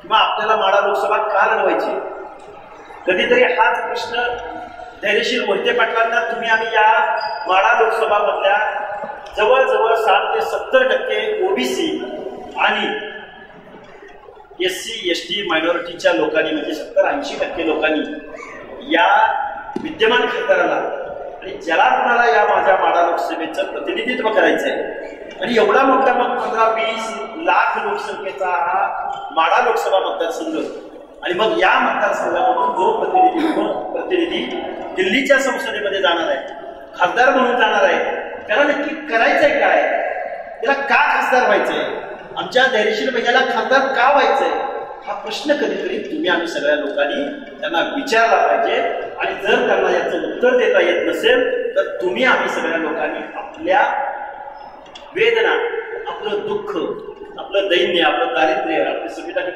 किंवा आपल्याला माढा लोकसभा का लढवायची? कधीतरी हाच प्रश्न धैर्यशील मोहिते पाटलांना तुम्ही आम्ही या माढा लोकसभा मधल्या जवळजवळ 60 ते 70% ओबीसी आणि SC ST मायनॉरिटीच्या लोकांनी म्हणजे 70-80% लोकांनी या विद्यमान खासदाराला आणि ज्याला कुणाला या माझ्या माढा लोकसभेचं प्रतिनिधित्व करायचं आहे आणि एवढा मोठा मग 15-20 लाख लोकसंख्येचा हा माढा लोकसभा मतदारसंघ आणि मग या मतदारसंघामधून जो प्रतिनिधी दिल्लीच्या संसदेमध्ये जाणार आहे, खासदार म्हणून जाणार आहे, त्याला नक्की करायचंय काय? त्याला का खासदार व्हायचंय? आमच्या धैर्यशील भैयाला खासदार का व्हायचंय? हा प्रश्न कधीतरी तुम्ही आम्ही सगळ्या लोकांनी त्यांना विचारला पाहिजे आणि जर त्यांना याचं उत्तर देता येत नसेल तर तुम्ही आम्ही सगळ्या लोकांनी आपल्या वेदना, आपलं दुःख, आपलं दैन्य, आपलं दारिद्र्य, आपली संविधानिक